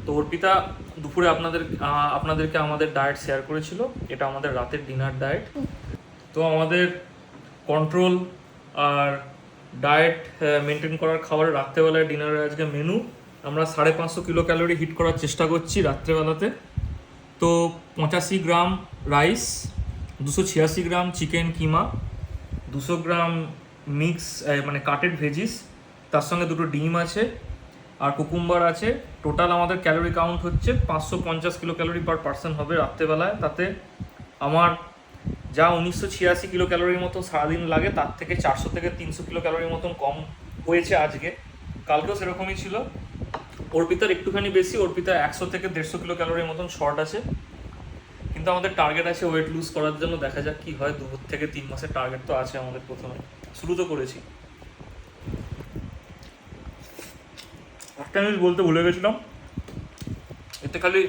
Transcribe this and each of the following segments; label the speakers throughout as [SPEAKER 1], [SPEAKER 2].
[SPEAKER 1] তো অর্পিতা দুপুরে আপনাদেরকে আমাদের ডায়েট শেয়ার করেছিল, এটা আমাদের রাতের ডিনার ডায়েট। তো আমাদের কন্ট্রোল আর ডায়েট মেনটেন করার খাবারের রাত্রেবেলায় ডিনারের আজকে মেনু আমরা 550 কিলো ক্যালোরি হিট করার চেষ্টা করছি রাত্রেবেলাতে। তো 85 গ্রাম রাইস, 286 গ্রাম চিকেন কিমা, 200 গ্রাম মিক্স মানে কাটেড ভেজিস, তার সঙ্গে 2টো ডিম আছে আর কুকুম্বার আছে। টোটাল আমাদের ক্যালোরি কাউন্ট হচ্ছে 550 কিলো ক্যালোরি পার পার্সন হবে রাত্রেবেলায়। তাতে আমার যা 1986 কিলো ক্যালোরির মতো সারাদিন লাগে, তার থেকে 400 থেকে 300 কিলো ক্যালোরির মতন কম হয়েছে আজকে। কালকেও সেরকমই ছিল। অর্পিতার একটুখানি বেশি, অর্পিতা 100 থেকে 150 কিলো ক্যালোরির মতন শর্ট আছে। কিন্তু আমাদের টার্গেট আছে ওয়েট লুজ করার জন্য, দেখা যাক কি হয়। 2 থেকে 3 মাসের টার্গেট তো আছে আমাদের, প্রথমে শুরু তো করেছি। একটা জিনিস বলতে ভুলে গেছিলাম, এতে খালি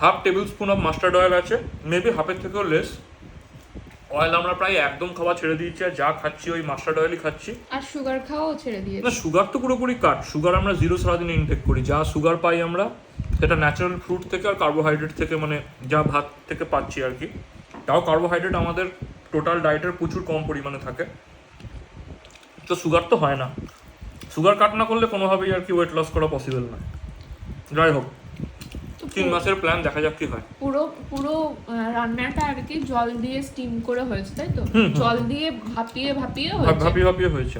[SPEAKER 1] half table spoon of mustard oil আছে, মেবি হাফের থেকেও লেস। অয়েল আমরা প্রায় একদম খাওয়া ছেড়ে দিয়েছি, আর যা খাচ্ছি ওই মাস্টার্ড অয়েলই খাচ্ছি।
[SPEAKER 2] আর সুগার খাওয়াও ছেড়ে দিয়েছি।
[SPEAKER 1] না, সুগার তো পুরোপুরি কাট। সুগার আমরা 0 সারাদিন ইনটেক করি। যা সুগার পাই আমরা সেটা ন্যাচারাল ফ্রুট থেকে আর কার্বোহাইড্রেট থেকে, মানে যা ভাত থেকে পাচ্ছি আর কি। তাও কার্বোহাইড্রেট আমাদের টোটাল ডায়েটের প্রচুর কম পরিমাণে থাকে, তো সুগার তো হয় না। সুগার কাট না করলে কোনোভাবেই আর কি ওয়েট লস করা পসিবল না। যাই হোক, 3 মাসের প্ল্যান, দেখা যাক কি হয়।
[SPEAKER 2] পুরো পুরো রান্নাটা আর কি জল দিয়ে স্টিম করে হয়েছে, তাই তো? জল দিয়ে ভাপিয়ে
[SPEAKER 1] ভাপিয়ে হয়েছে।